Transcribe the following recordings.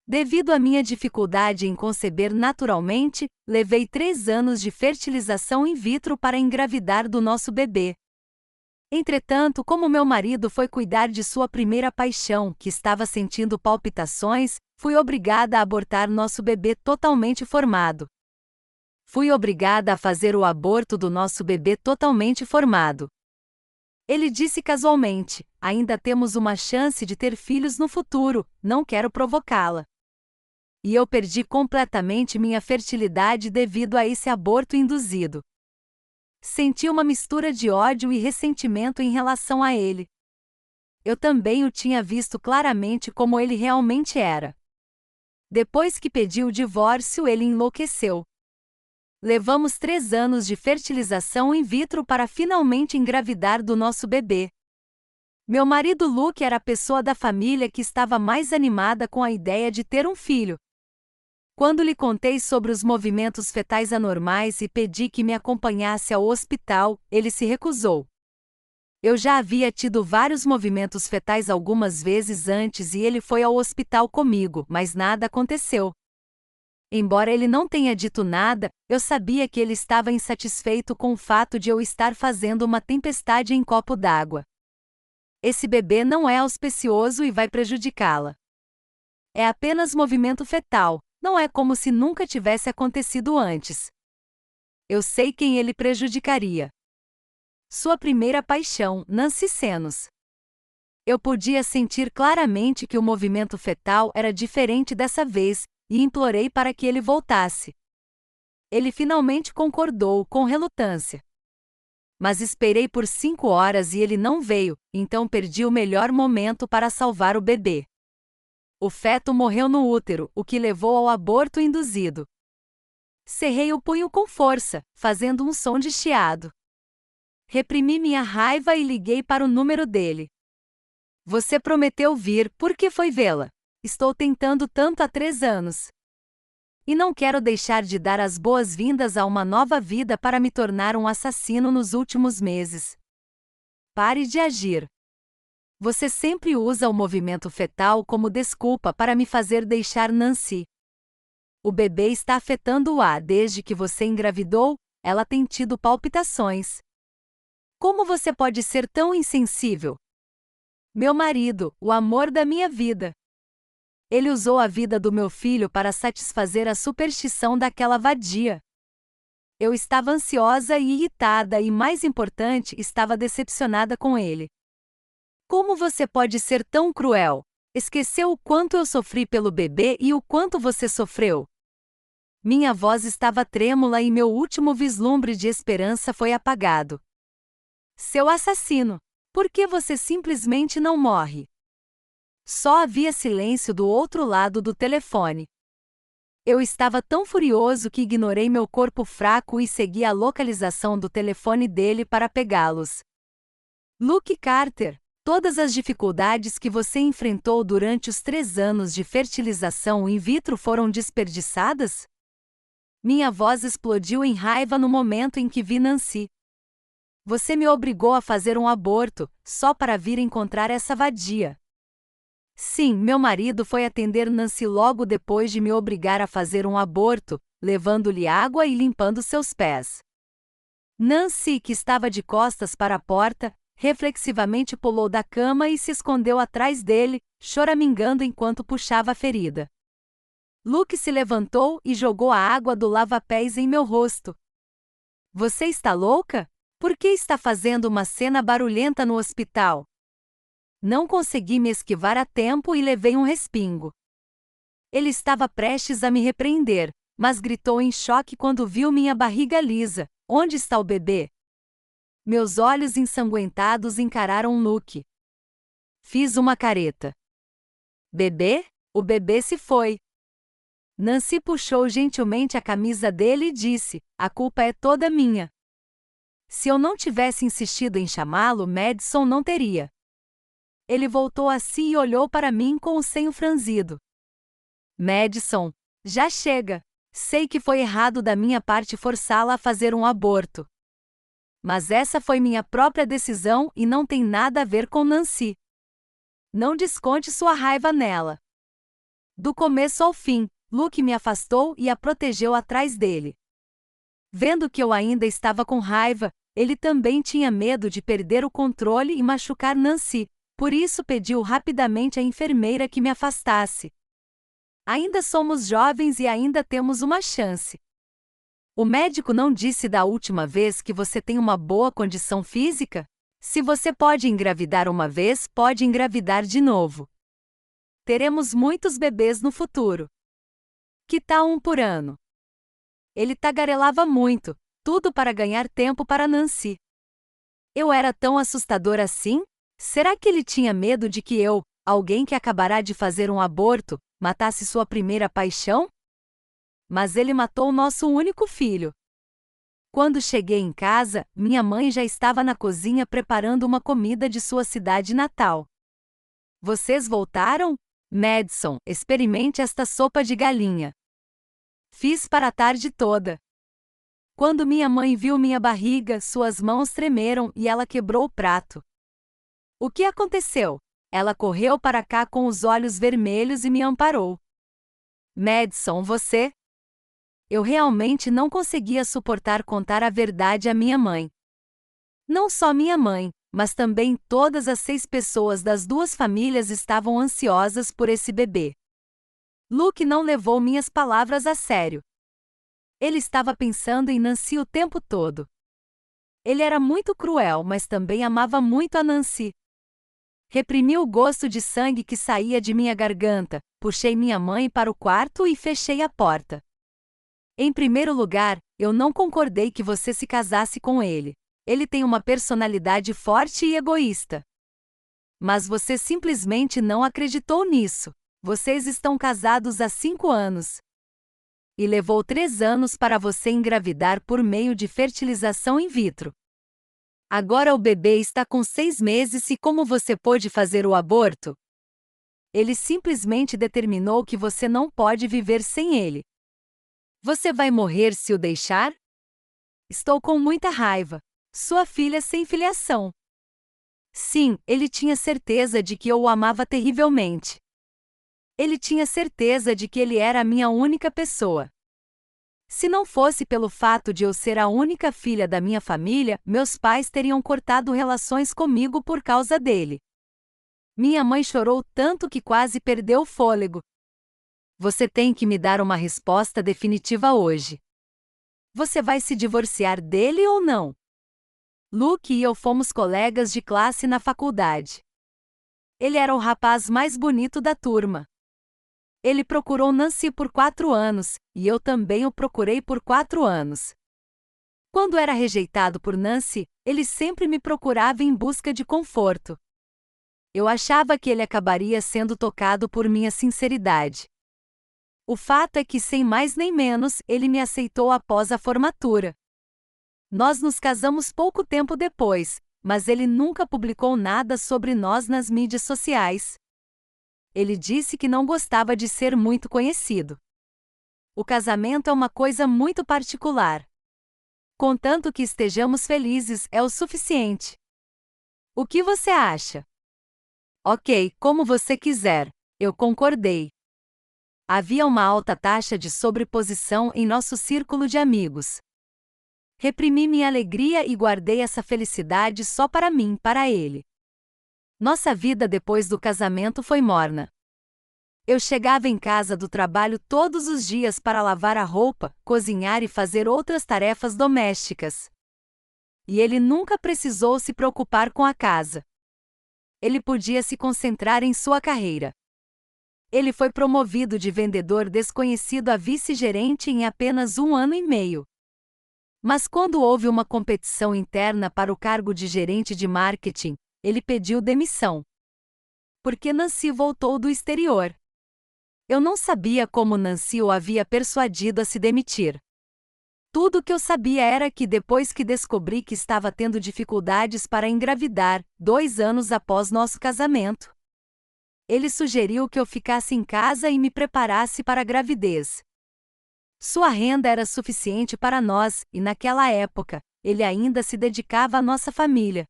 Devido à minha dificuldade em conceber naturalmente, levei 3 anos de fertilização in vitro para engravidar do nosso bebê. Entretanto, como meu marido foi cuidar de sua primeira paixão, que estava sentindo palpitações, fui obrigada a abortar nosso bebê totalmente formado. Fui obrigada a fazer o aborto do nosso bebê totalmente formado. Ele disse casualmente: ainda temos uma chance de ter filhos no futuro, não quero provocá-la. E eu perdi completamente minha fertilidade devido a esse aborto induzido. Senti uma mistura de ódio e ressentimento em relação a ele. Eu também o tinha visto claramente como ele realmente era. Depois que pedi o divórcio, ele enlouqueceu. Levamos 3 anos de fertilização in vitro para finalmente engravidar do nosso bebê. Meu marido Luke era a pessoa da família que estava mais animada com a ideia de ter um filho. Quando lhe contei sobre os movimentos fetais anormais e pedi que me acompanhasse ao hospital, ele se recusou. Eu já havia tido vários movimentos fetais algumas vezes antes e ele foi ao hospital comigo, mas nada aconteceu. Embora ele não tenha dito nada, eu sabia que ele estava insatisfeito com o fato de eu estar fazendo uma tempestade em copo d'água. Esse bebê não é auspicioso e vai prejudicá-la. É apenas movimento fetal. Não é como se nunca tivesse acontecido antes. Eu sei quem ele prejudicaria. Sua primeira paixão, Nancy Senos. Eu podia sentir claramente que o movimento fetal era diferente dessa vez, e implorei para que ele voltasse. Ele finalmente concordou, com relutância. Mas esperei por 5 horas e ele não veio, então perdi o melhor momento para salvar o bebê. O feto morreu no útero, o que levou ao aborto induzido. Cerrei o punho com força, fazendo um som de chiado. Reprimi minha raiva e liguei para o número dele. Você prometeu vir, por que foi vê-la? Estou tentando tanto há 3 anos. E não quero deixar de dar as boas-vindas a uma nova vida para me tornar um assassino nos últimos meses. Pare de agir. Você sempre usa o movimento fetal como desculpa para me fazer deixar Nancy. O bebê está afetando-a desde que você engravidou, ela tem tido palpitações. Como você pode ser tão insensível? Meu marido, o amor da minha vida. Ele usou a vida do meu filho para satisfazer a superstição daquela vadia. Eu estava ansiosa e irritada e, mais importante, estava decepcionada com ele. Como você pode ser tão cruel? Esqueceu o quanto eu sofri pelo bebê e o quanto você sofreu? Minha voz estava trêmula e meu último vislumbre de esperança foi apagado. Seu assassino! Por que você simplesmente não morre? Só havia silêncio do outro lado do telefone. Eu estava tão furioso que ignorei meu corpo fraco e segui a localização do telefone dele para pegá-los. Luke Carter! Todas as dificuldades que você enfrentou durante os 3 anos de fertilização in vitro foram desperdiçadas? Minha voz explodiu em raiva no momento em que vi Nancy. Você me obrigou a fazer um aborto, só para vir encontrar essa vadia. Sim, meu marido foi atender Nancy logo depois de me obrigar a fazer um aborto, levando-lhe água e limpando seus pés. Nancy, que estava de costas para a porta, reflexivamente pulou da cama e se escondeu atrás dele, choramingando enquanto puxava a ferida. Luke se levantou e jogou a água do lava-pés em meu rosto. Você está louca? Por que está fazendo uma cena barulhenta no hospital? Não consegui me esquivar a tempo e levei um respingo. Ele estava prestes a me repreender, mas gritou em choque quando viu minha barriga lisa. Onde está o bebê? Meus olhos ensanguentados encararam Luke. Fiz uma careta. Bebê? O bebê se foi. Nancy puxou gentilmente a camisa dele e disse: a culpa é toda minha. Se eu não tivesse insistido em chamá-lo, Madison não teria. Ele voltou a si e olhou para mim com o senho franzido. Madison, já chega. Sei que foi errado da minha parte forçá-la a fazer um aborto. Mas essa foi minha própria decisão e não tem nada a ver com Nancy. Não desconte sua raiva nela. Do começo ao fim, Luke me afastou e a protegeu atrás dele. Vendo que eu ainda estava com raiva, ele também tinha medo de perder o controle e machucar Nancy, por isso pediu rapidamente à enfermeira que me afastasse. Ainda somos jovens e ainda temos uma chance. O médico não disse da última vez que você tem uma boa condição física? Se você pode engravidar uma vez, pode engravidar de novo. Teremos muitos bebês no futuro. Que tal um por ano? Ele tagarelava muito, tudo para ganhar tempo para Nancy. Eu era tão assustador assim? Será que ele tinha medo de que eu, alguém que acabará de fazer um aborto, matasse sua primeira paixão? Mas ele matou nosso único filho. Quando cheguei em casa, minha mãe já estava na cozinha preparando uma comida de sua cidade natal. Vocês voltaram? Madison, experimente esta sopa de galinha. Fiz para a tarde toda. Quando minha mãe viu minha barriga, suas mãos tremeram e ela quebrou o prato. O que aconteceu? Ela correu para cá com os olhos vermelhos e me amparou. Madison, você? Eu realmente não conseguia suportar contar a verdade à minha mãe. Não só minha mãe, mas também todas as 6 pessoas das 2 famílias estavam ansiosas por esse bebê. Luke não levou minhas palavras a sério. Ele estava pensando em Nancy o tempo todo. Ele era muito cruel, mas também amava muito a Nancy. Reprimi o gosto de sangue que saía de minha garganta, puxei minha mãe para o quarto e fechei a porta. Em primeiro lugar, eu não concordei que você se casasse com ele. Ele tem uma personalidade forte e egoísta. Mas você simplesmente não acreditou nisso. Vocês estão casados há 5 anos. E levou 3 anos para você engravidar por meio de fertilização in vitro. Agora o bebê está com 6 meses e como você pôde fazer o aborto? Ele simplesmente determinou que você não pode viver sem ele. Você vai morrer se o deixar? Estou com muita raiva. Sua filha sem filiação. Sim, ele tinha certeza de que eu o amava terrivelmente. Ele tinha certeza de que ele era a minha única pessoa. Se não fosse pelo fato de eu ser a única filha da minha família, meus pais teriam cortado relações comigo por causa dele. Minha mãe chorou tanto que quase perdeu o fôlego. Você tem que me dar uma resposta definitiva hoje. Você vai se divorciar dele ou não? Luke e eu fomos colegas de classe na faculdade. Ele era o rapaz mais bonito da turma. Ele procurou Nancy por 4 anos, e eu também o procurei por 4 anos. Quando era rejeitado por Nancy, ele sempre me procurava em busca de conforto. Eu achava que ele acabaria sendo tocado por minha sinceridade. O fato é que, sem mais nem menos, ele me aceitou após a formatura. Nós nos casamos pouco tempo depois, mas ele nunca publicou nada sobre nós nas mídias sociais. Ele disse que não gostava de ser muito conhecido. O casamento é uma coisa muito particular. Contanto que estejamos felizes é o suficiente. O que você acha? Ok, como você quiser. Eu concordei. Havia uma alta taxa de sobreposição em nosso círculo de amigos. Reprimi minha alegria e guardei essa felicidade só para mim, para ele. Nossa vida depois do casamento foi morna. Eu chegava em casa do trabalho todos os dias para lavar a roupa, cozinhar e fazer outras tarefas domésticas. E ele nunca precisou se preocupar com a casa. Ele podia se concentrar em sua carreira. Ele foi promovido de vendedor desconhecido a vice-gerente em apenas 1 ano e meio. Mas quando houve uma competição interna para o cargo de gerente de marketing, ele pediu demissão. Porque Nancy voltou do exterior. Eu não sabia como Nancy o havia persuadido a se demitir. Tudo o que eu sabia era que depois que descobri que estava tendo dificuldades para engravidar, 2 anos após nosso casamento, ele sugeriu que eu ficasse em casa e me preparasse para a gravidez. Sua renda era suficiente para nós, e naquela época, ele ainda se dedicava à nossa família.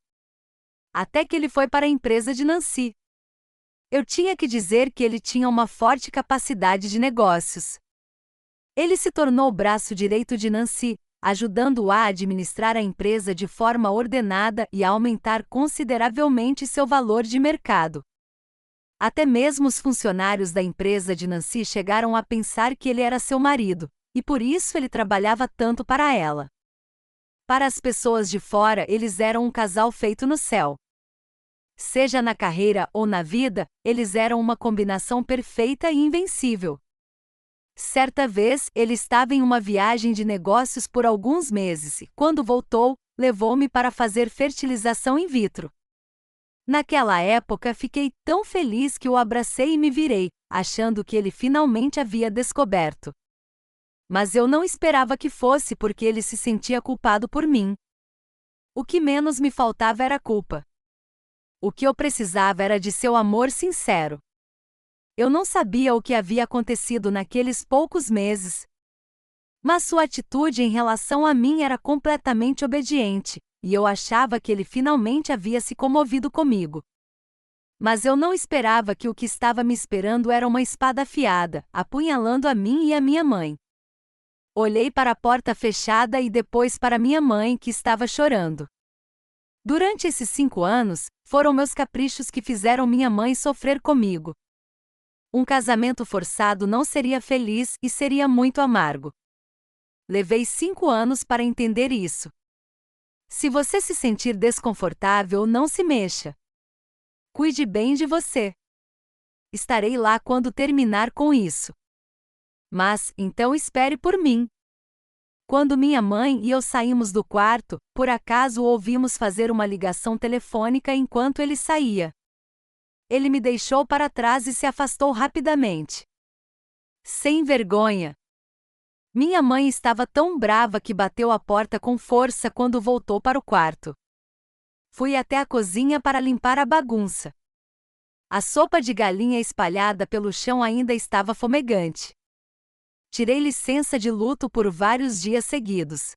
Até que ele foi para a empresa de Nancy. Eu tinha que dizer que ele tinha uma forte capacidade de negócios. Ele se tornou o braço direito de Nancy, ajudando-a a administrar a empresa de forma ordenada e a aumentar consideravelmente seu valor de mercado. Até mesmo os funcionários da empresa de Nancy chegaram a pensar que ele era seu marido, e por isso ele trabalhava tanto para ela. Para as pessoas de fora, eles eram um casal feito no céu. Seja na carreira ou na vida, eles eram uma combinação perfeita e invencível. Certa vez, ele estava em uma viagem de negócios por alguns meses e, quando voltou, levou-me para fazer fertilização in vitro. Naquela época, fiquei tão feliz que o abracei e me virei, achando que ele finalmente havia descoberto. Mas eu não esperava que fosse porque ele se sentia culpado por mim. O que menos me faltava era culpa. O que eu precisava era de seu amor sincero. Eu não sabia o que havia acontecido naqueles poucos meses. Mas sua atitude em relação a mim era completamente obediente, e eu achava que ele finalmente havia se comovido comigo. Mas eu não esperava que o que estava me esperando era uma espada afiada, apunhalando a mim e a minha mãe. Olhei para a porta fechada e depois para minha mãe, que estava chorando. Durante esses 5 anos, foram meus caprichos que fizeram minha mãe sofrer comigo. Um casamento forçado não seria feliz e seria muito amargo. Levei 5 anos para entender isso. Se você se sentir desconfortável, não se mexa. Cuide bem de você. Estarei lá quando terminar com isso. Mas, então espere por mim. Quando minha mãe e eu saímos do quarto, por acaso o ouvimos fazer uma ligação telefônica enquanto ele saía. Ele me deixou para trás e se afastou rapidamente. Sem vergonha. Minha mãe estava tão brava que bateu a porta com força quando voltou para o quarto. Fui até a cozinha para limpar a bagunça. A sopa de galinha espalhada pelo chão ainda estava fumegante. Tirei licença de luto por vários dias seguidos.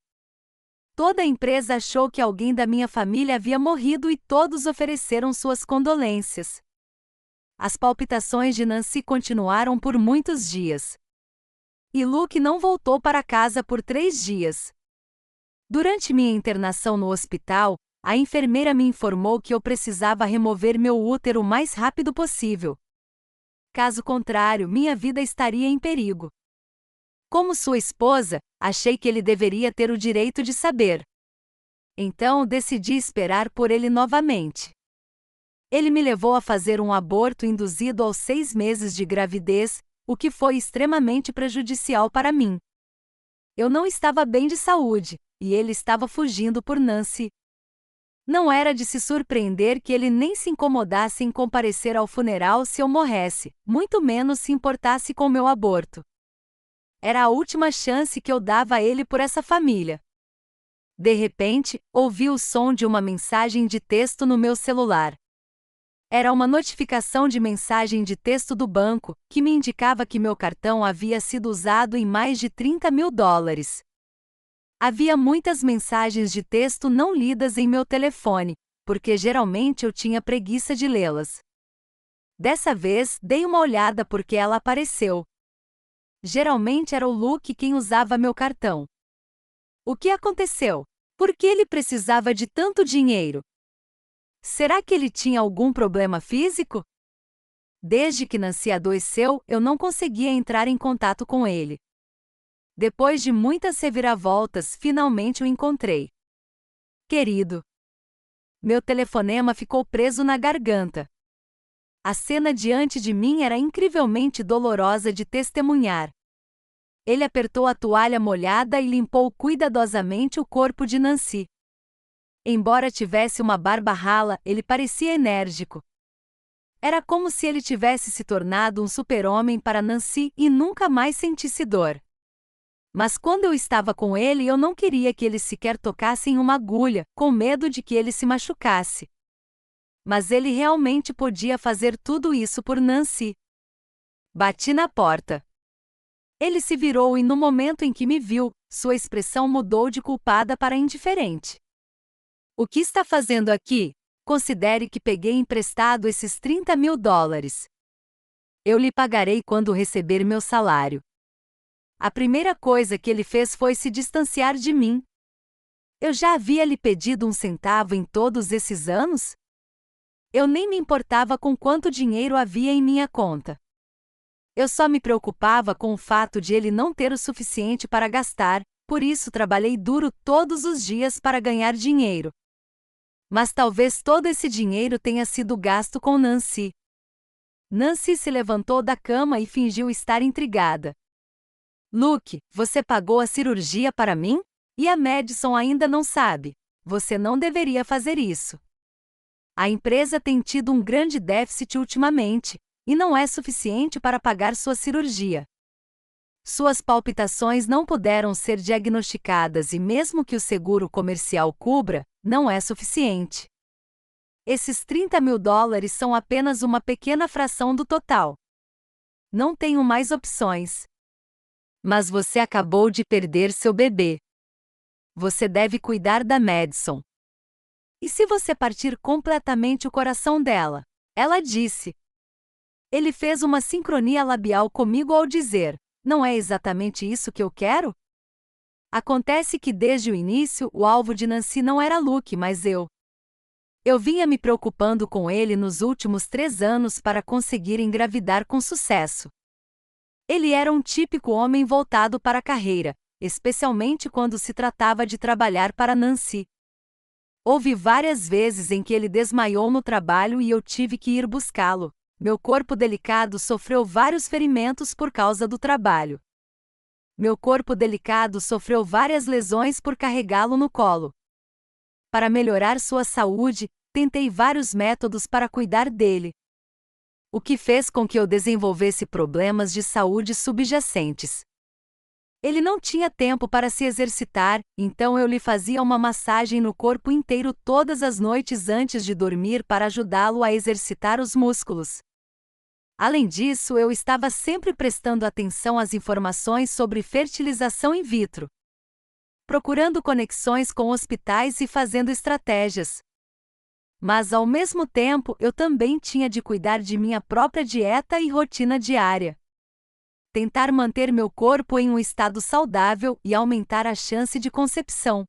Toda a empresa achou que alguém da minha família havia morrido e todos ofereceram suas condolências. As palpitações de Nancy continuaram por muitos dias. E Luke não voltou para casa por 3 dias. Durante minha internação no hospital, a enfermeira me informou que eu precisava remover meu útero o mais rápido possível. Caso contrário, minha vida estaria em perigo. Como sua esposa, achei que ele deveria ter o direito de saber. Então decidi esperar por ele novamente. Ele me levou a fazer um aborto induzido aos 6 meses de gravidez, o que foi extremamente prejudicial para mim. Eu não estava bem de saúde, e ele estava fugindo por Nancy. Não era de se surpreender que ele nem se incomodasse em comparecer ao funeral se eu morresse, muito menos se importasse com meu aborto. Era a última chance que eu dava a ele por essa família. De repente, ouvi o som de uma mensagem de texto no meu celular. Era uma notificação de mensagem de texto do banco, que me indicava que meu cartão havia sido usado em mais de $30.000. Havia muitas mensagens de texto não lidas em meu telefone, porque geralmente eu tinha preguiça de lê-las. Dessa vez, dei uma olhada porque ela apareceu. Geralmente era o Luke quem usava meu cartão. O que aconteceu? Por que ele precisava de tanto dinheiro? Será que ele tinha algum problema físico? Desde que Nancy adoeceu, eu não conseguia entrar em contato com ele. Depois de muitas reviravoltas, finalmente o encontrei. Querido. Meu telefonema ficou preso na garganta. A cena diante de mim era incrivelmente dolorosa de testemunhar. Ele apertou a toalha molhada e limpou cuidadosamente o corpo de Nancy. Embora tivesse uma barba rala, ele parecia enérgico. Era como se ele tivesse se tornado um super-homem para Nancy e nunca mais sentisse dor. Mas quando eu estava com ele, eu não queria que ele sequer tocasse em uma agulha, com medo de que ele se machucasse. Mas ele realmente podia fazer tudo isso por Nancy. Bati na porta. Ele se virou e no momento em que me viu, sua expressão mudou de culpada para indiferente. O que está fazendo aqui? Considere que peguei emprestado esses 30 mil dólares. Eu lhe pagarei quando receber meu salário. A primeira coisa que ele fez foi se distanciar de mim. Eu já havia lhe pedido um centavo em todos esses anos? Eu nem me importava com quanto dinheiro havia em minha conta. Eu só me preocupava com o fato de ele não ter o suficiente para gastar, por isso trabalhei duro todos os dias para ganhar dinheiro. Mas talvez todo esse dinheiro tenha sido gasto com Nancy. Nancy se levantou da cama e fingiu estar intrigada. Luke, você pagou a cirurgia para mim? E a Madison ainda não sabe. Você não deveria fazer isso. A empresa tem tido um grande déficit ultimamente, e não é suficiente para pagar sua cirurgia. Suas palpitações não puderam ser diagnosticadas e mesmo que o seguro comercial cubra, não é suficiente. Esses 30 mil dólares são apenas uma pequena fração do total. Não tenho mais opções. Mas você acabou de perder seu bebê. Você deve cuidar da Madison. E se você partir completamente o coração dela? Ela disse. Ele fez uma sincronia labial comigo ao dizer, não é exatamente isso que eu quero? Acontece que desde o início o alvo de Nancy não era Luke, mas eu. Eu vinha me preocupando com ele nos últimos 3 anos para conseguir engravidar com sucesso. Ele era um típico homem voltado para a carreira, especialmente quando se tratava de trabalhar para Nancy. Houve várias vezes em que ele desmaiou no trabalho e eu tive que ir buscá-lo. Meu corpo delicado sofreu vários ferimentos por causa do trabalho. Meu corpo delicado sofreu várias lesões por carregá-lo no colo. Para melhorar sua saúde, tentei vários métodos para cuidar dele. O que fez com que eu desenvolvesse problemas de saúde subjacentes. Ele não tinha tempo para se exercitar, então eu lhe fazia uma massagem no corpo inteiro todas as noites antes de dormir para ajudá-lo a exercitar os músculos. Além disso, eu estava sempre prestando atenção às informações sobre fertilização in vitro, procurando conexões com hospitais e fazendo estratégias. Mas, ao mesmo tempo, eu também tinha de cuidar de minha própria dieta e rotina diária. Tentar manter meu corpo em um estado saudável e aumentar a chance de concepção.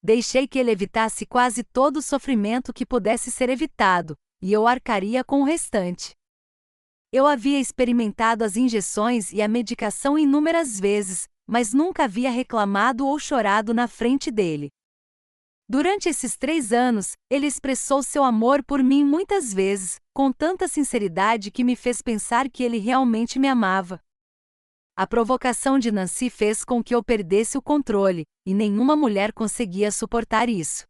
Deixei que ele evitasse quase todo o sofrimento que pudesse ser evitado, e eu arcaria com o restante. Eu havia experimentado as injeções e a medicação inúmeras vezes, mas nunca havia reclamado ou chorado na frente dele. Durante esses 3 anos, ele expressou seu amor por mim muitas vezes, com tanta sinceridade que me fez pensar que ele realmente me amava. A provocação de Nancy fez com que eu perdesse o controle, e nenhuma mulher conseguia suportar isso.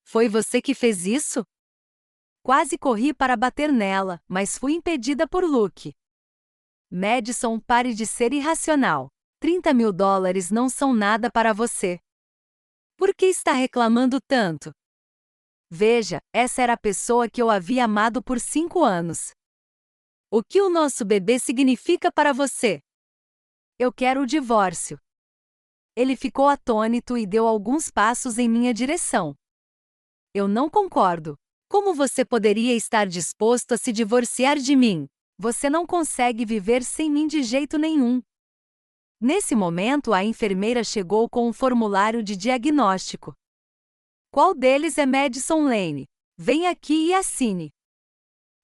Foi você que fez isso? Quase corri para bater nela, mas fui impedida por Luke. Madison, pare de ser irracional. 30 mil dólares não são nada para você. Por que está reclamando tanto? Veja, essa era a pessoa que eu havia amado por 5 anos. O que o nosso bebê significa para você? Eu quero o divórcio. Ele ficou atônito e deu alguns passos em minha direção. Eu não concordo. Como você poderia estar disposto a se divorciar de mim? Você não consegue viver sem mim de jeito nenhum. Nesse momento, a enfermeira chegou com um formulário de diagnóstico. Qual deles é Madison Lane? Venha aqui e assine.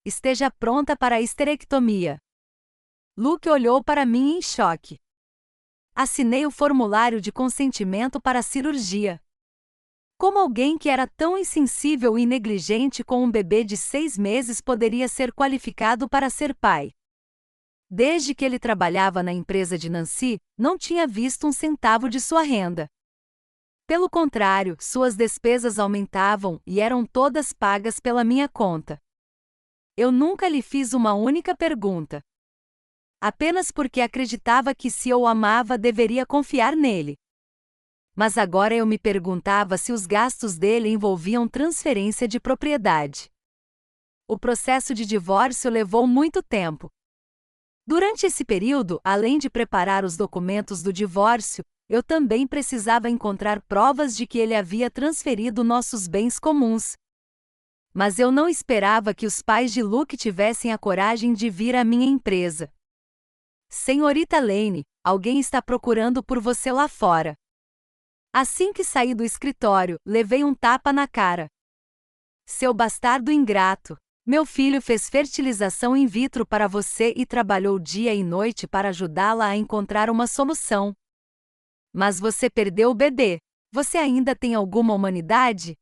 Esteja pronta para a histerectomia. Luke olhou para mim em choque. Assinei o formulário de consentimento para a cirurgia. Como alguém que era tão insensível e negligente com um bebê de 6 meses poderia ser qualificado para ser pai? Desde que ele trabalhava na empresa de Nancy, não tinha visto um centavo de sua renda. Pelo contrário, suas despesas aumentavam e eram todas pagas pela minha conta. Eu nunca lhe fiz uma única pergunta. Apenas porque acreditava que se eu o amava deveria confiar nele. Mas agora eu me perguntava se os gastos dele envolviam transferência de propriedade. O processo de divórcio levou muito tempo. Durante esse período, além de preparar os documentos do divórcio, eu também precisava encontrar provas de que ele havia transferido nossos bens comuns. Mas eu não esperava que os pais de Luke tivessem a coragem de vir à minha empresa. Senhorita Lane, alguém está procurando por você lá fora. Assim que saí do escritório, levei um tapa na cara. Seu bastardo ingrato! Meu filho fez fertilização in vitro para você e trabalhou dia e noite para ajudá-la a encontrar uma solução. Mas você perdeu o bebê. Você ainda tem alguma humanidade?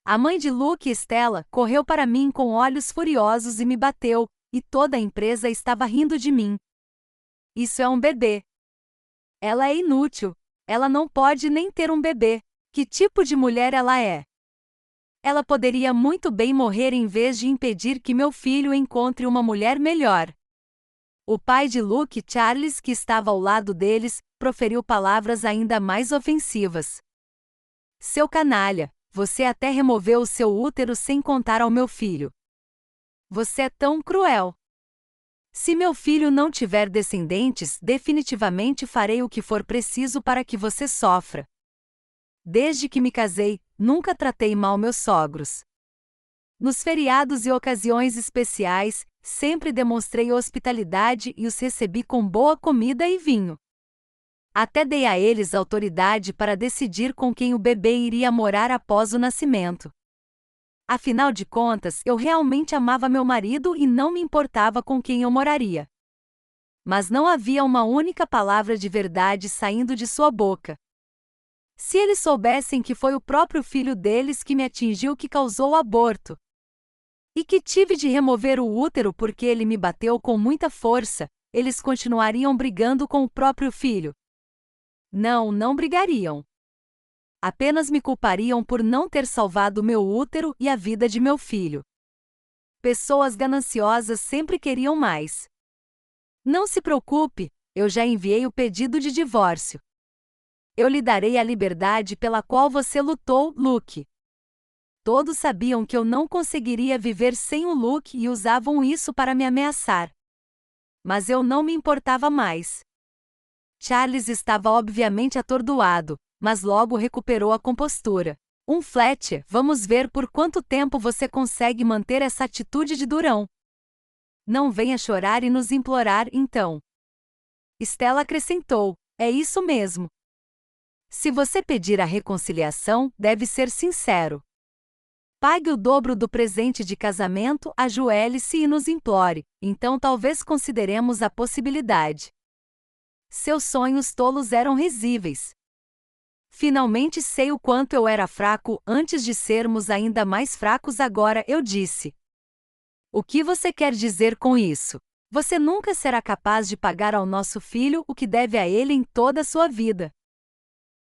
A mãe de Luke, Stella, correu para mim com olhos furiosos e me bateu, e toda a empresa estava rindo de mim. Isso é um bebê. Ela é inútil. Ela não pode nem ter um bebê. Que tipo de mulher ela é? Ela poderia muito bem morrer em vez de impedir que meu filho encontre uma mulher melhor. O pai de Luke, Charles, que estava ao lado deles, proferiu palavras ainda mais ofensivas. Seu canalha, você até removeu o seu útero sem contar ao meu filho. Você é tão cruel. Se meu filho não tiver descendentes, definitivamente farei o que for preciso para que você sofra. Desde que me casei, nunca tratei mal meus sogros. Nos feriados e ocasiões especiais, sempre demonstrei hospitalidade e os recebi com boa comida e vinho. Até dei a eles autoridade para decidir com quem o bebê iria morar após o nascimento. Afinal de contas, eu realmente amava meu marido e não me importava com quem eu moraria. Mas não havia uma única palavra de verdade saindo de sua boca. Se eles soubessem que foi o próprio filho deles que me atingiu que causou o aborto, e que tive de remover o útero porque ele me bateu com muita força, eles continuariam brigando com o próprio filho. Não brigariam. Apenas me culpariam por não ter salvado meu útero e a vida de meu filho. Pessoas gananciosas sempre queriam mais. Não se preocupe, eu já enviei o pedido de divórcio. Eu lhe darei a liberdade pela qual você lutou, Luke. Todos sabiam que eu não conseguiria viver sem o Luke e usavam isso para me ameaçar. Mas eu não me importava mais. Charles estava obviamente atordoado, mas logo recuperou a compostura. Fletcher, vamos ver por quanto tempo você consegue manter essa atitude de durão. Não venha chorar e nos implorar, então. Stella acrescentou, é isso mesmo. Se você pedir a reconciliação, deve ser sincero. Pague o dobro do presente de casamento, ajoelhe-se e nos implore, então talvez consideremos a possibilidade. Seus sonhos tolos eram risíveis. Finalmente sei o quanto eu era fraco antes de sermos ainda mais fracos agora, eu disse. O que você quer dizer com isso? Você nunca será capaz de pagar ao nosso filho o que deve a ele em toda a sua vida.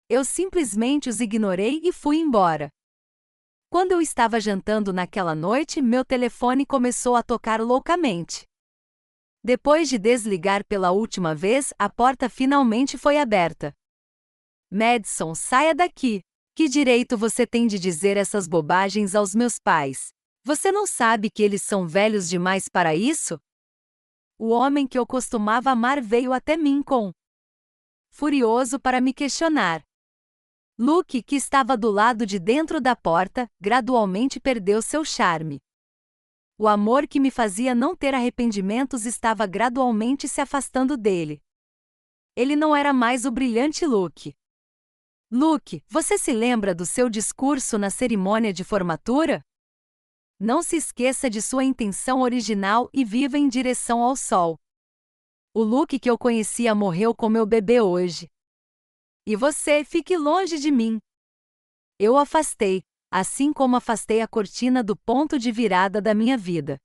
Eu simplesmente os ignorei e fui embora. Quando eu estava jantando naquela noite, meu telefone começou a tocar loucamente. Depois de desligar pela última vez, a porta finalmente foi aberta. Madison, saia daqui! Que direito você tem de dizer essas bobagens aos meus pais? Você não sabe que eles são velhos demais para isso? O homem que eu costumava amar veio até mim furioso para me questionar. Luke, que estava do lado de dentro da porta, gradualmente perdeu seu charme. O amor que me fazia não ter arrependimentos estava gradualmente se afastando dele. Ele não era mais o brilhante Luke. Luke, você se lembra do seu discurso na cerimônia de formatura? Não se esqueça de sua intenção original e viva em direção ao sol. O Luke que eu conhecia morreu com meu bebê hoje. E você, fique longe de mim. Eu o afastei, assim como afastei a cortina do ponto de virada da minha vida.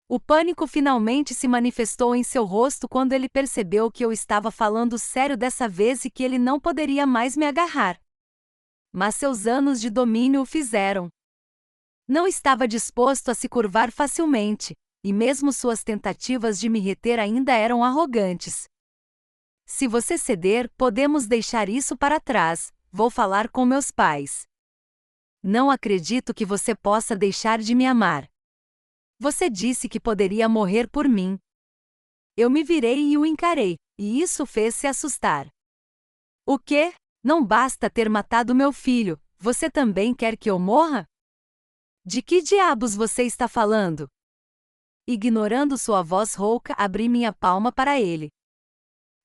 O pânico finalmente se manifestou em seu rosto quando ele percebeu que eu estava falando sério dessa vez e que ele não poderia mais me agarrar. Mas seus anos de domínio o fizeram. Não estava disposto a se curvar facilmente, e mesmo suas tentativas de me reter ainda eram arrogantes. Se você ceder, podemos deixar isso para trás, vou falar com meus pais. Não acredito que você possa deixar de me amar. Você disse que poderia morrer por mim. Eu me virei e o encarei, e isso fez se assustar. O quê? Não basta ter matado meu filho, você também quer que eu morra? De que diabos você está falando? Ignorando sua voz rouca, abri minha palma para ele.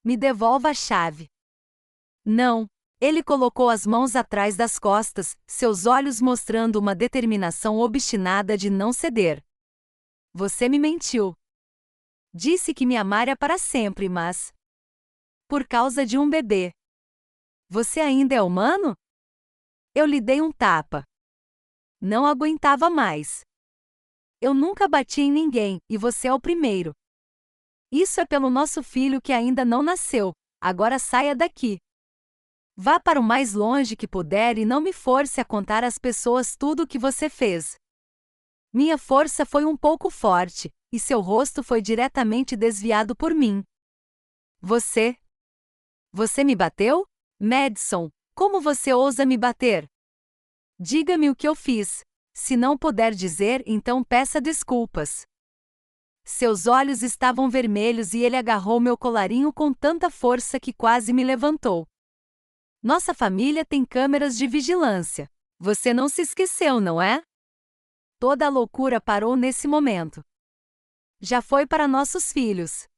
Me devolva a chave. Não. Ele colocou as mãos atrás das costas, seus olhos mostrando uma determinação obstinada de não ceder. Você me mentiu. Disse que me amaria para sempre, mas... por causa de um bebê. Você ainda é humano? Eu lhe dei um tapa. Não aguentava mais. Eu nunca bati em ninguém, e você é o primeiro. Isso é pelo nosso filho que ainda não nasceu. Agora saia daqui. Vá para o mais longe que puder e não me force a contar às pessoas tudo o que você fez. Minha força foi um pouco forte, e seu rosto foi diretamente desviado por mim. Você me bateu? Madison, como você ousa me bater? Diga-me o que eu fiz. Se não puder dizer, então peça desculpas. Seus olhos estavam vermelhos e ele agarrou meu colarinho com tanta força que quase me levantou. Nossa família tem câmeras de vigilância. Você não se esqueceu, não é? Toda a loucura parou nesse momento. Já foi para nossos filhos.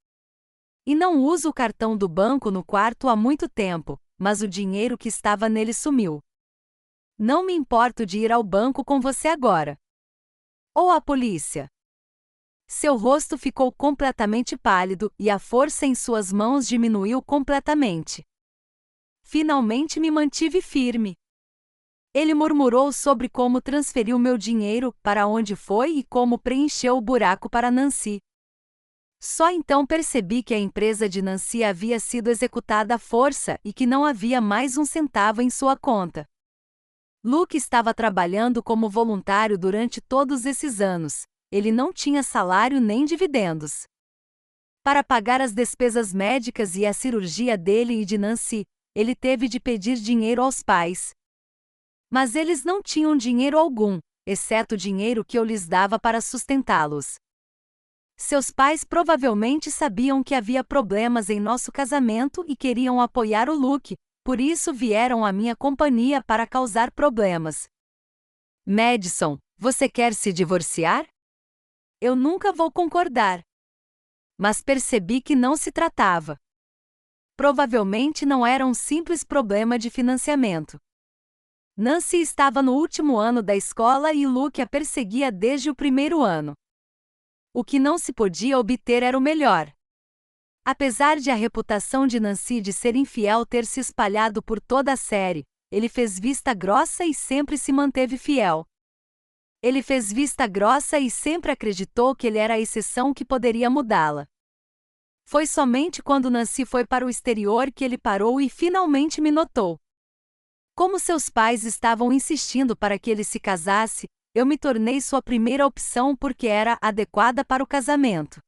E não uso o cartão do banco no quarto há muito tempo, mas o dinheiro que estava nele sumiu. Não me importo de ir ao banco com você agora. Ou a polícia. Seu rosto ficou completamente pálido e a força em suas mãos diminuiu completamente. Finalmente me mantive firme. Ele murmurou sobre como transferiu meu dinheiro, para onde foi e como preencheu o buraco para Nancy. Só então percebi que a empresa de Nancy havia sido executada à força e que não havia mais um centavo em sua conta. Luke estava trabalhando como voluntário durante todos esses anos. Ele não tinha salário nem dividendos. Para pagar as despesas médicas e a cirurgia dele e de Nancy, ele teve de pedir dinheiro aos pais. Mas eles não tinham dinheiro algum, exceto o dinheiro que eu lhes dava para sustentá-los. Seus pais provavelmente sabiam que havia problemas em nosso casamento e queriam apoiar o Luke, por isso vieram à minha companhia para causar problemas. Madison, você quer se divorciar? Eu nunca vou concordar. Mas percebi que não se tratava. Provavelmente não era um simples problema de financiamento. Nancy estava no último ano da escola e Luke a perseguia desde o primeiro ano. O que não se podia obter era o melhor. Apesar de a reputação de Nancy de ser infiel ter se espalhado por toda a série, ele fez vista grossa e sempre se manteve fiel. Ele fez vista grossa e sempre acreditou que ele era a exceção que poderia mudá-la. Foi somente quando Nancy foi para o exterior que ele parou e finalmente me notou. Como seus pais estavam insistindo para que ele se casasse, eu me tornei sua primeira opção porque era adequada para o casamento.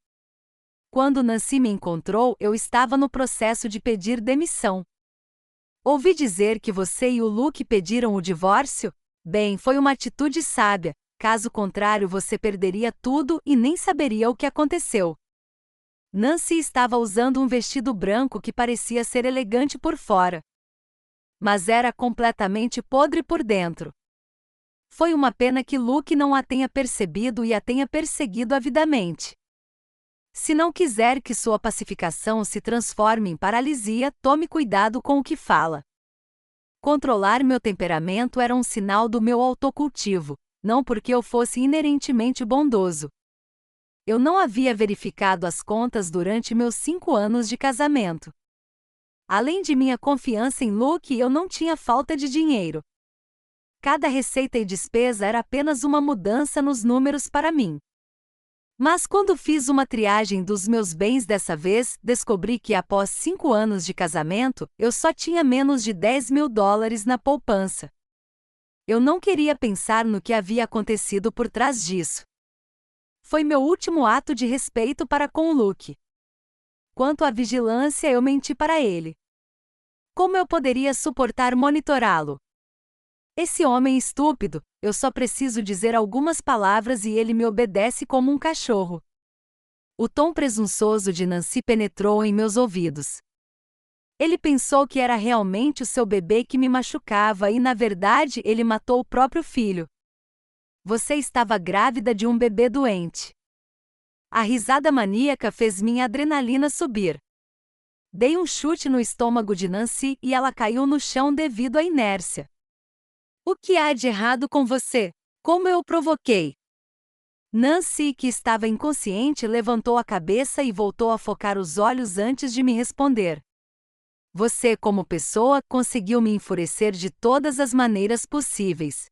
Quando Nancy me encontrou, eu estava no processo de pedir demissão. Ouvi dizer que você e o Luke pediram o divórcio? Bem, foi uma atitude sábia, caso contrário você perderia tudo e nem saberia o que aconteceu. Nancy estava usando um vestido branco que parecia ser elegante por fora. Mas era completamente podre por dentro. Foi uma pena que Luke não a tenha percebido e a tenha perseguido avidamente. Se não quiser que sua pacificação se transforme em paralisia, tome cuidado com o que fala. Controlar meu temperamento era um sinal do meu autocultivo, não porque eu fosse inerentemente bondoso. Eu não havia verificado as contas durante meus 5 anos de casamento. Além de minha confiança em Luke, eu não tinha falta de dinheiro. Cada receita e despesa era apenas uma mudança nos números para mim. Mas quando fiz uma triagem dos meus bens dessa vez, descobri que após 5 anos de casamento, eu só tinha menos de $10.000 na poupança. Eu não queria pensar no que havia acontecido por trás disso. Foi meu último ato de respeito para com o Luke. Quanto à vigilância, eu menti para ele. Como eu poderia suportar monitorá-lo? Esse homem estúpido, eu só preciso dizer algumas palavras e ele me obedece como um cachorro. O tom presunçoso de Nancy penetrou em meus ouvidos. Ele pensou que era realmente o seu bebê que me machucava e, na verdade, ele matou o próprio filho. Você estava grávida de um bebê doente. A risada maníaca fez minha adrenalina subir. Dei um chute no estômago de Nancy e ela caiu no chão devido à inércia. O que há de errado com você? Como eu o provoquei? Nancy, que estava inconsciente, levantou a cabeça e voltou a focar os olhos antes de me responder. Você, como pessoa, conseguiu me enfurecer de todas as maneiras possíveis.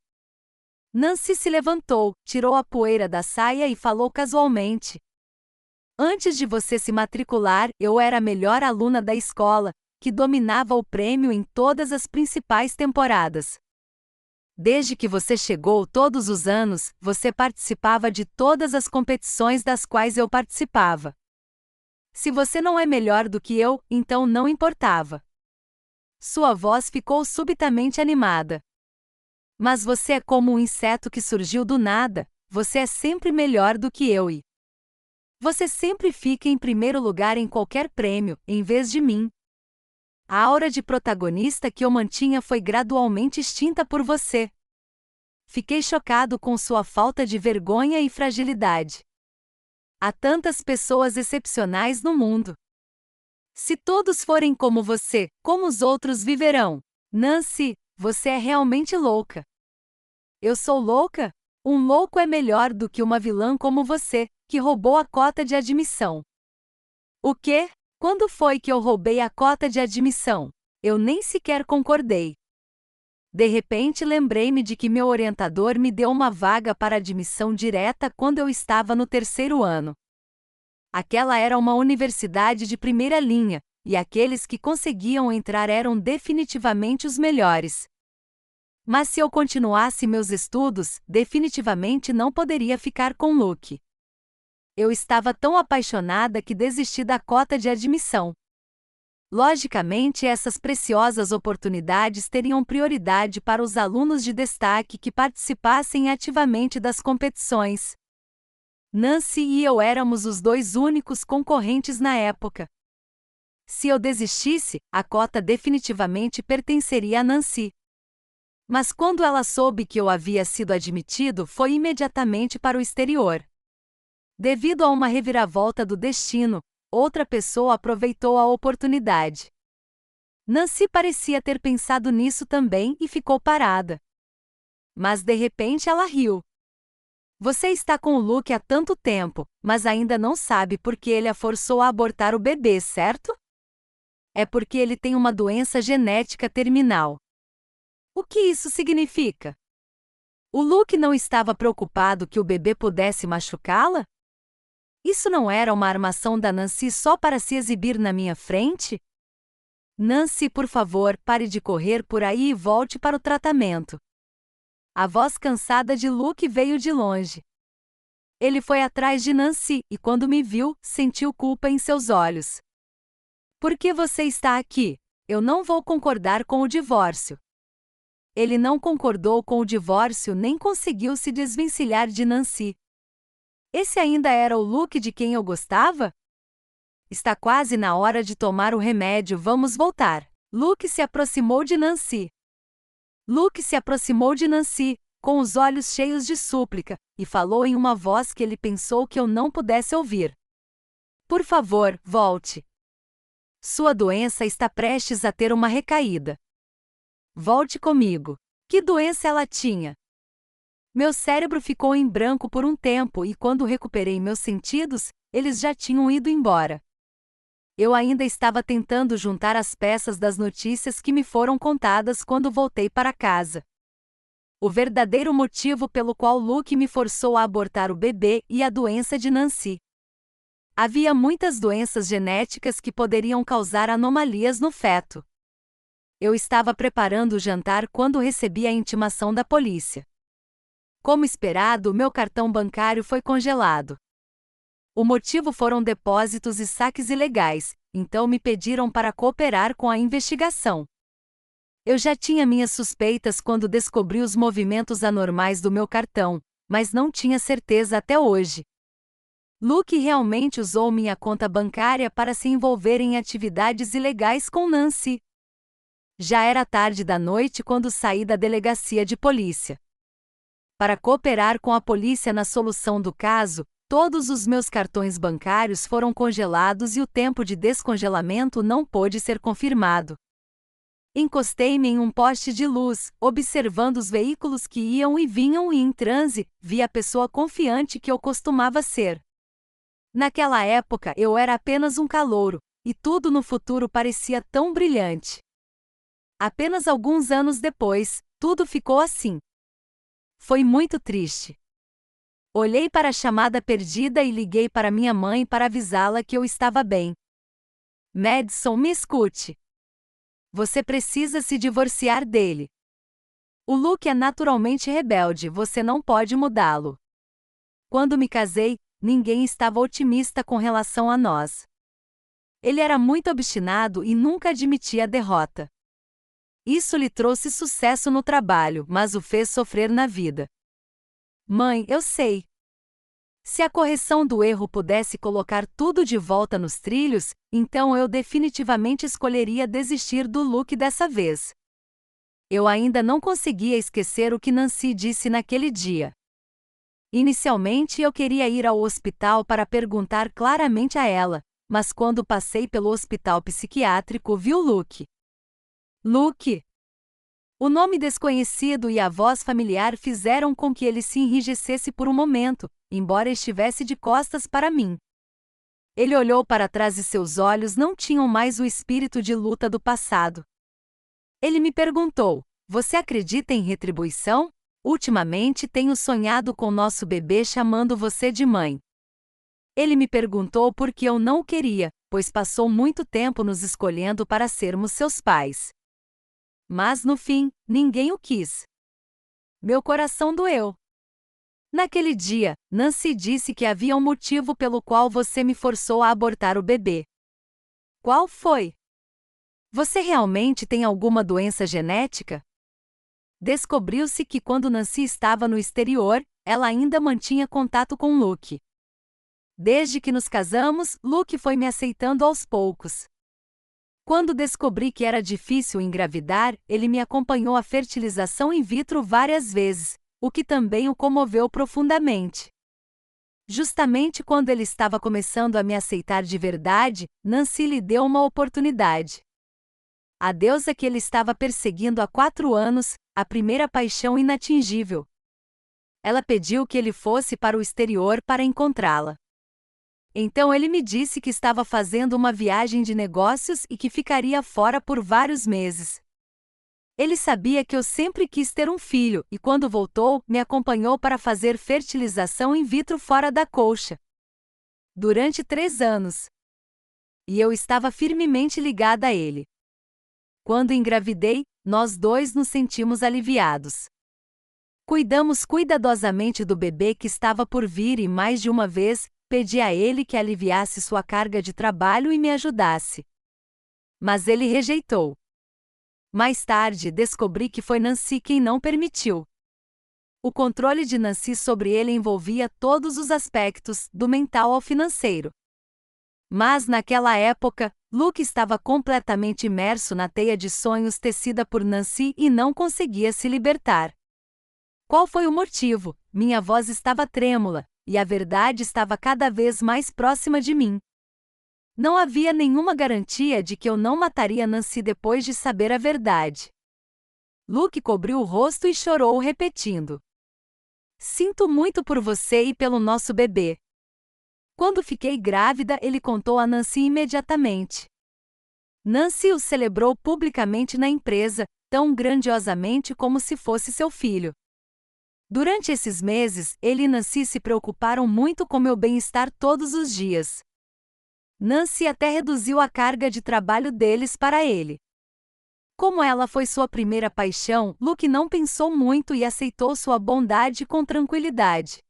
Nancy se levantou, tirou a poeira da saia e falou casualmente. Antes de você se matricular, eu era a melhor aluna da escola, que dominava o prêmio em todas as principais temporadas. Desde que você chegou todos os anos, você participava de todas as competições das quais eu participava. Se você não é melhor do que eu, então não importava. Sua voz ficou subitamente animada. Mas você é como um inseto que surgiu do nada, você é sempre melhor do que eu e você sempre fica em primeiro lugar em qualquer prêmio, em vez de mim. A aura de protagonista que eu mantinha foi gradualmente extinta por você. Fiquei chocado com sua falta de vergonha e fragilidade. Há tantas pessoas excepcionais no mundo. Se todos forem como você, como os outros viverão? Nancy, você é realmente louca. Eu sou louca? Um louco é melhor do que uma vilã como você, que roubou a cota de admissão. O quê? Quando foi que eu roubei a cota de admissão? Eu nem sequer concordei. De repente lembrei-me de que meu orientador me deu uma vaga para admissão direta quando eu estava no 3º ano. Aquela era uma universidade de primeira linha, e aqueles que conseguiam entrar eram definitivamente os melhores. Mas se eu continuasse meus estudos, definitivamente não poderia ficar com Luke. Eu estava tão apaixonada que desisti da cota de admissão. Logicamente, essas preciosas oportunidades teriam prioridade para os alunos de destaque que participassem ativamente das competições. Nancy e eu éramos os 2 únicos concorrentes na época. Se eu desistisse, a cota definitivamente pertenceria a Nancy. Mas quando ela soube que eu havia sido admitido, foi imediatamente para o exterior. Devido a uma reviravolta do destino, outra pessoa aproveitou a oportunidade. Nancy parecia ter pensado nisso também e ficou parada. Mas de repente ela riu. Você está com o Luke há tanto tempo, mas ainda não sabe por que ele a forçou a abortar o bebê, certo? É porque ele tem uma doença genética terminal. O que isso significa? O Luke não estava preocupado que o bebê pudesse machucá-la? Isso não era uma armação da Nancy só para se exibir na minha frente? Nancy, por favor, pare de correr por aí e volte para o tratamento. A voz cansada de Luke veio de longe. Ele foi atrás de Nancy e, quando me viu, sentiu culpa em seus olhos. Por que você está aqui? Eu não vou concordar com o divórcio. Ele não concordou com o divórcio nem conseguiu se desvencilhar de Nancy. Esse ainda era o Luke de quem eu gostava? Está quase na hora de tomar o remédio, vamos voltar. Luke se aproximou de Nancy. Luke se aproximou de Nancy, com os olhos cheios de súplica, e falou em uma voz que ele pensou que eu não pudesse ouvir. Por favor, volte. Sua doença está prestes a ter uma recaída. Volte comigo. Que doença ela tinha? Meu cérebro ficou em branco por um tempo e quando recuperei meus sentidos, eles já tinham ido embora. Eu ainda estava tentando juntar as peças das notícias que me foram contadas quando voltei para casa. O verdadeiro motivo pelo qual Luke me forçou a abortar o bebê e a doença de Nancy. Havia muitas doenças genéticas que poderiam causar anomalias no feto. Eu estava preparando o jantar quando recebi a intimação da polícia. Como esperado, meu cartão bancário foi congelado. O motivo foram depósitos e saques ilegais, então me pediram para cooperar com a investigação. Eu já tinha minhas suspeitas quando descobri os movimentos anormais do meu cartão, mas não tinha certeza até hoje. Luke realmente usou minha conta bancária para se envolver em atividades ilegais com Nancy. Já era tarde da noite quando saí da delegacia de polícia. Para cooperar com a polícia na solução do caso, todos os meus cartões bancários foram congelados e o tempo de descongelamento não pôde ser confirmado. Encostei-me em um poste de luz, observando os veículos que iam e vinham e em transe, vi a pessoa confiante que eu costumava ser. Naquela época eu era apenas um calouro, e tudo no futuro parecia tão brilhante. Apenas alguns anos depois, tudo ficou assim. Foi muito triste. Olhei para a chamada perdida e liguei para minha mãe para avisá-la que eu estava bem. Madison, me escute. Você precisa se divorciar dele. O Luke é naturalmente rebelde, você não pode mudá-lo. Quando me casei, ninguém estava otimista com relação a nós. Ele era muito obstinado e nunca admitia a derrota. Isso lhe trouxe sucesso no trabalho, mas o fez sofrer na vida. Mãe, eu sei. Se a correção do erro pudesse colocar tudo de volta nos trilhos, então eu definitivamente escolheria desistir do Luke dessa vez. Eu ainda não conseguia esquecer o que Nancy disse naquele dia. Inicialmente eu queria ir ao hospital para perguntar claramente a ela, mas quando passei pelo hospital psiquiátrico vi o Luke. Luke! O nome desconhecido e a voz familiar fizeram com que ele se enrijecesse por um momento, embora estivesse de costas para mim. Ele olhou para trás e seus olhos não tinham mais o espírito de luta do passado. Ele me perguntou: você acredita em retribuição? Ultimamente tenho sonhado com nosso bebê chamando você de mãe. Ele me perguntou por que eu não o queria, pois passou muito tempo nos escolhendo para sermos seus pais. Mas no fim, ninguém o quis. Meu coração doeu. Naquele dia, Nancy disse que havia um motivo pelo qual você me forçou a abortar o bebê. Qual foi? Você realmente tem alguma doença genética? Descobriu-se que quando Nancy estava no exterior, ela ainda mantinha contato com Luke. Desde que nos casamos, Luke foi me aceitando aos poucos. Quando descobri que era difícil engravidar, ele me acompanhou à fertilização in vitro várias vezes, o que também o comoveu profundamente. Justamente quando ele estava começando a me aceitar de verdade, Nancy lhe deu uma oportunidade. A deusa que ele estava perseguindo há 4 anos, a primeira paixão inatingível. Ela pediu que ele fosse para o exterior para encontrá-la. Então ele me disse que estava fazendo uma viagem de negócios e que ficaria fora por vários meses. Ele sabia que eu sempre quis ter um filho e quando voltou, me acompanhou para fazer fertilização in vitro fora da colcha. Durante 3 anos. E eu estava firmemente ligada a ele. Quando engravidei, nós dois nos sentimos aliviados. Cuidamos cuidadosamente do bebê que estava por vir e mais de uma vez, pedi a ele que aliviasse sua carga de trabalho e me ajudasse. Mas ele rejeitou. Mais tarde, descobri que foi Nancy quem não permitiu. O controle de Nancy sobre ele envolvia todos os aspectos, do mental ao financeiro. Mas naquela época, Luke estava completamente imerso na teia de sonhos tecida por Nancy e não conseguia se libertar. Qual foi o motivo? Minha voz estava trêmula, e a verdade estava cada vez mais próxima de mim. Não havia nenhuma garantia de que eu não mataria Nancy depois de saber a verdade. Luke cobriu o rosto e chorou repetindo: sinto muito por você e pelo nosso bebê. Quando fiquei grávida, ele contou a Nancy imediatamente. Nancy o celebrou publicamente na empresa, tão grandiosamente como se fosse seu filho. Durante esses meses, ele e Nancy se preocuparam muito com meu bem-estar todos os dias. Nancy até reduziu a carga de trabalho deles para ele. Como ela foi sua primeira paixão, Luke não pensou muito e aceitou sua bondade com tranquilidade.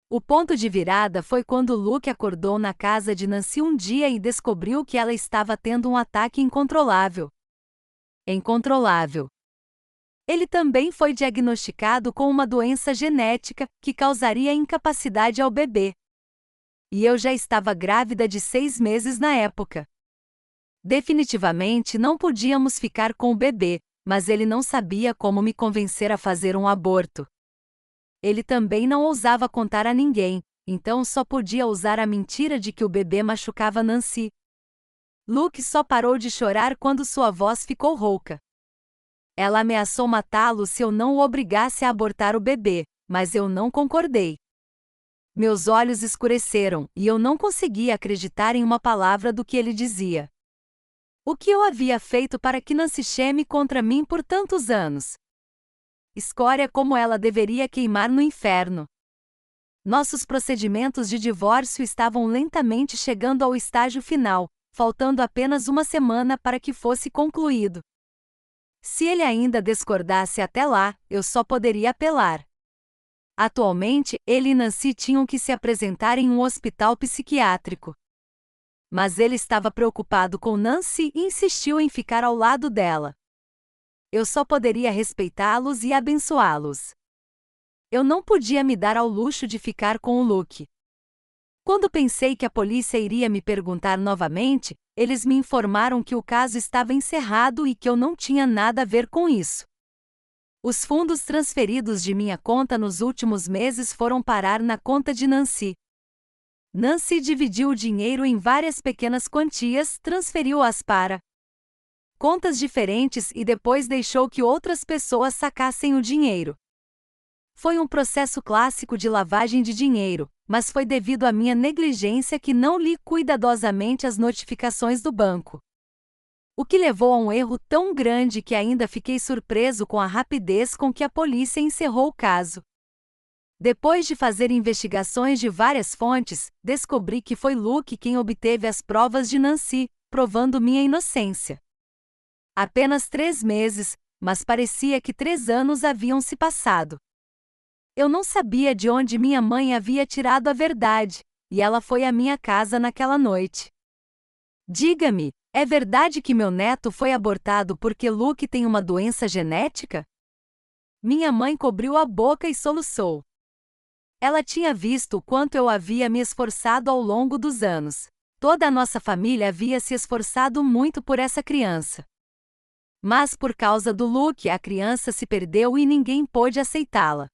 O ponto de virada foi quando Luke acordou na casa de Nancy um dia e descobriu que ela estava tendo um ataque incontrolável. Incontrolável. Ele também foi diagnosticado com uma doença genética que causaria incapacidade ao bebê. E eu já estava grávida de 6 meses na época. Definitivamente não podíamos ficar com o bebê, mas ele não sabia como me convencer a fazer um aborto. ele também não ousava contar a ninguém, então só podia usar a mentira de que o bebê machucava Nancy. Luke só parou de chorar quando sua voz ficou rouca. Ela ameaçou matá-lo se eu não o obrigasse a abortar o bebê, mas eu não concordei. Meus olhos escureceram, e eu não conseguia acreditar em uma palavra do que ele dizia. O que eu havia feito para que Nancy cheme contra mim por tantos anos? Escória como ela deveria queimar no inferno. Nossos procedimentos de divórcio estavam lentamente chegando ao estágio final, faltando apenas uma semana para que fosse concluído. Se ele ainda discordasse até lá, eu só poderia apelar. Atualmente, ele e Nancy tinham que se apresentar em um hospital psiquiátrico. Mas ele estava preocupado com Nancy e insistiu em ficar ao lado dela. Eu só poderia respeitá-los e abençoá-los. Eu não podia me dar ao luxo de ficar com o Luke. Quando pensei que a polícia iria me perguntar novamente, eles me informaram que o caso estava encerrado e que eu não tinha nada a ver com isso. Os fundos transferidos de minha conta nos últimos meses foram parar na conta de Nancy. Nancy dividiu o dinheiro em várias pequenas quantias, transferiu-as para contas diferentes e depois deixou que outras pessoas sacassem o dinheiro. Foi um processo clássico de lavagem de dinheiro, mas foi devido à minha negligência que não li cuidadosamente as notificações do banco. O que levou a um erro tão grande que ainda fiquei surpreso com a rapidez com que a polícia encerrou o caso. Depois de fazer investigações de várias fontes, descobri que foi Luke quem obteve as provas de Nancy, provando minha inocência. Apenas 3 meses, mas parecia que 3 anos haviam se passado. Eu não sabia de onde minha mãe havia tirado a verdade, e ela foi à minha casa naquela noite. Diga-me, é verdade que meu neto foi abortado porque Luke tem uma doença genética? Minha mãe cobriu a boca e soluçou. Ela tinha visto o quanto eu havia me esforçado ao longo dos anos. Toda a nossa família havia se esforçado muito por essa criança. Mas por causa do Luke, a criança se perdeu e ninguém pôde aceitá-la.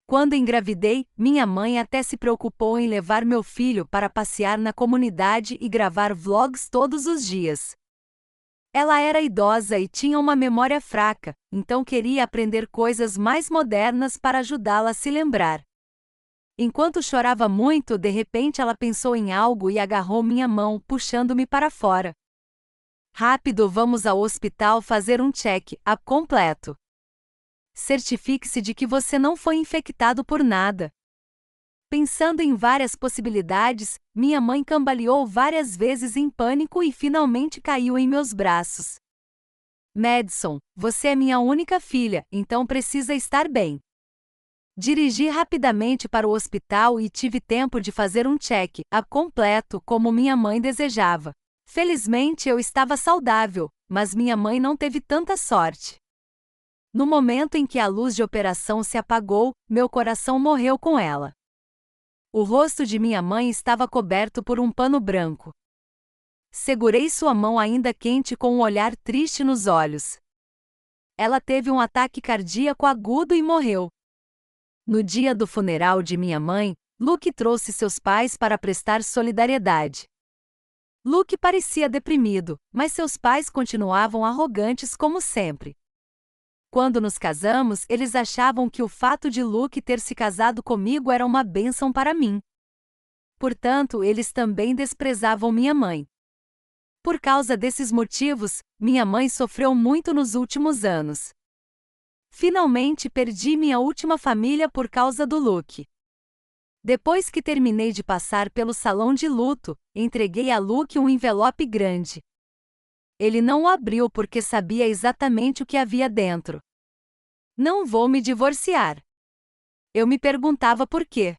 Quando engravidei, minha mãe até se preocupou em levar meu filho para passear na comunidade e gravar vlogs todos os dias. Ela era idosa e tinha uma memória fraca, então queria aprender coisas mais modernas para ajudá-la a se lembrar. Enquanto chorava muito, de repente ela pensou em algo e agarrou minha mão, puxando-me para fora. Rápido, vamos ao hospital fazer um check-up completo. Certifique-se de que você não foi infectado por nada. Pensando em várias possibilidades, minha mãe cambaleou várias vezes em pânico e finalmente caiu em meus braços. Madison, você é minha única filha, então precisa estar bem. Dirigi rapidamente para o hospital e tive tempo de fazer um check-up completo como minha mãe desejava. Felizmente eu estava saudável, mas minha mãe não teve tanta sorte. No momento em que a luz de operação se apagou, meu coração morreu com ela. O rosto de minha mãe estava coberto por um pano branco. Segurei sua mão ainda quente com um olhar triste nos olhos. Ela teve um ataque cardíaco agudo e morreu. No dia do funeral de minha mãe, Luke trouxe seus pais para prestar solidariedade. Luke parecia deprimido, mas seus pais continuavam arrogantes como sempre. Quando nos casamos, eles achavam que o fato de Luke ter se casado comigo era uma bênção para mim. Portanto, eles também desprezavam minha mãe. Por causa desses motivos, minha mãe sofreu muito nos últimos anos. Finalmente perdi minha última família por causa do Luke. Depois que terminei de passar pelo salão de luto, entreguei a Luke um envelope grande. Ele não o abriu porque sabia exatamente o que havia dentro. Não vou me divorciar. Eu me perguntava por quê.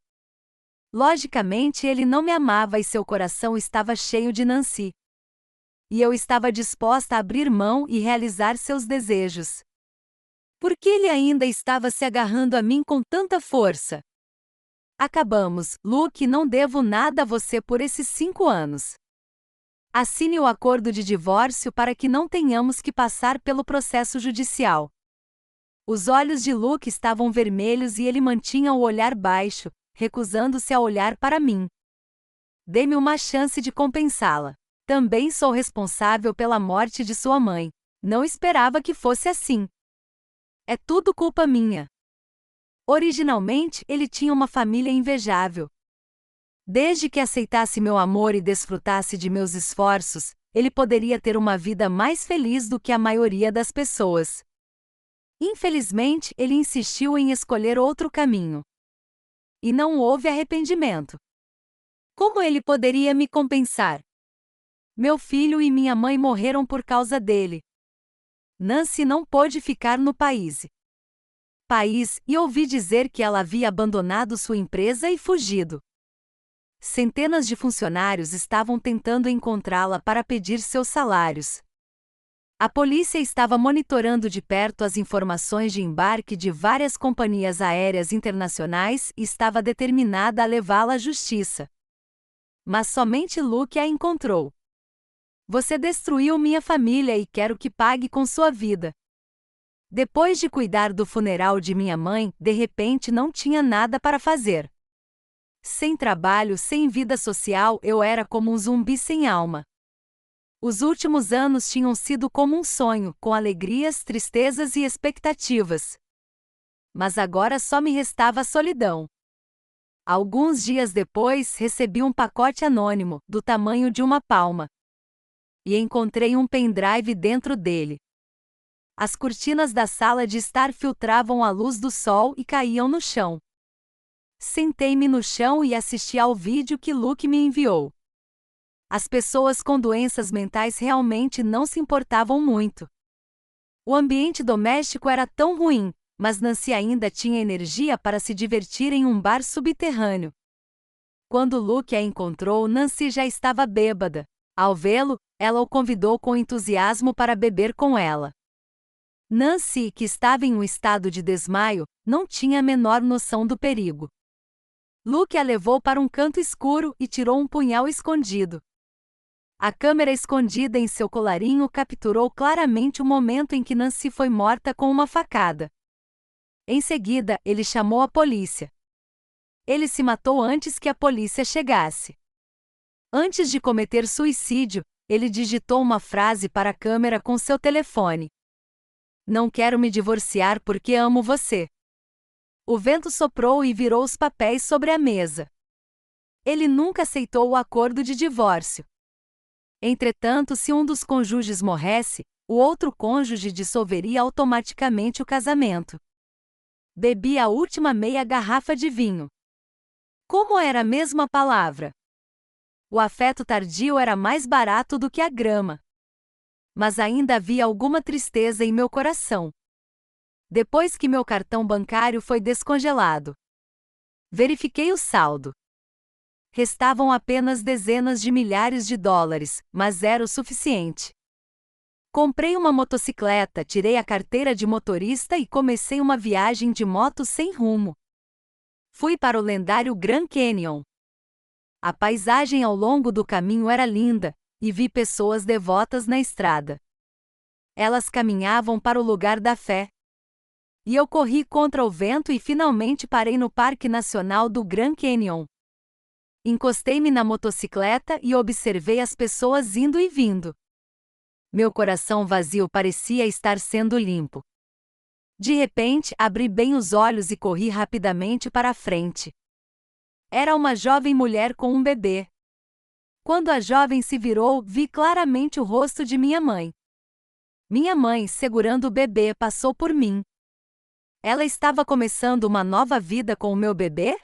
Logicamente ele não me amava e seu coração estava cheio de Nancy. E eu estava disposta a abrir mão e realizar seus desejos. Por que ele ainda estava se agarrando a mim com tanta força? Acabamos, Luke, não devo nada a você por esses 5 anos. Assine o acordo de divórcio para que não tenhamos que passar pelo processo judicial. Os olhos de Luke estavam vermelhos e ele mantinha o olhar baixo, recusando-se a olhar para mim. Dê-me uma chance de compensá-la. Também sou responsável pela morte de sua mãe. Não esperava que fosse assim. É tudo culpa minha. Originalmente, ele tinha uma família invejável. Desde que aceitasse meu amor e desfrutasse de meus esforços, ele poderia ter uma vida mais feliz do que a maioria das pessoas. Infelizmente, ele insistiu em escolher outro caminho. E não houve arrependimento. Como ele poderia me compensar? Meu filho e minha mãe morreram por causa dele. Nancy não pôde ficar no país. E ouvi dizer que ela havia abandonado sua empresa e fugido. Centenas de funcionários estavam tentando encontrá-la para pedir seus salários. A polícia estava monitorando de perto as informações de embarque de várias companhias aéreas internacionais e estava determinada a levá-la à justiça. Mas somente Luke a encontrou. Você destruiu minha família e quero que pague com sua vida. Depois de cuidar do funeral de minha mãe, de repente não tinha nada para fazer. Sem trabalho, sem vida social, eu era como um zumbi sem alma. Os últimos anos tinham sido como um sonho, com alegrias, tristezas e expectativas. Mas agora só me restava a solidão. Alguns dias depois, recebi um pacote anônimo, do tamanho de uma palma. E encontrei um pendrive dentro dele. As cortinas da sala de estar filtravam a luz do sol e caíam no chão. Sentei-me no chão e assisti ao vídeo que Luke me enviou. As pessoas com doenças mentais realmente não se importavam muito. O ambiente doméstico era tão ruim, mas Nancy ainda tinha energia para se divertir em um bar subterrâneo. Quando Luke a encontrou, Nancy já estava bêbada. Ao vê-lo, ela o convidou com entusiasmo para beber com ela. Nancy, que estava em um estado de desmaio, não tinha a menor noção do perigo. Luke a levou para um canto escuro e tirou um punhal escondido. A câmera escondida em seu colarinho capturou claramente o momento em que Nancy foi morta com uma facada. Em seguida, ele chamou a polícia. Ele se matou antes que a polícia chegasse. Antes de cometer suicídio, ele digitou uma frase para a câmera com seu telefone. Não quero me divorciar porque amo você. O vento soprou e virou os papéis sobre a mesa. Ele nunca aceitou o acordo de divórcio. Entretanto, se um dos cônjuges morresse, o outro cônjuge dissolveria automaticamente o casamento. Bebi a última meia garrafa de vinho. Como era a mesma palavra? O afeto tardio era mais barato do que a grama. Mas ainda havia alguma tristeza em meu coração. Depois que meu cartão bancário foi descongelado, verifiquei o saldo. Restavam apenas dezenas de milhares de dólares, mas era o suficiente. Comprei uma motocicleta, tirei a carteira de motorista e comecei uma viagem de moto sem rumo. Fui para o lendário Grand Canyon. A paisagem ao longo do caminho era linda, e vi pessoas devotas na estrada. Elas caminhavam para o lugar da fé. E eu corri contra o vento e finalmente parei no Parque Nacional do Grand Canyon. Encostei-me na motocicleta e observei as pessoas indo e vindo. Meu coração vazio parecia estar sendo limpo. De repente, abri bem os olhos e corri rapidamente para a frente. Era uma jovem mulher com um bebê. Quando a jovem se virou, vi claramente o rosto de minha mãe. Minha mãe, segurando o bebê, passou por mim. Ela estava começando uma nova vida com o meu bebê?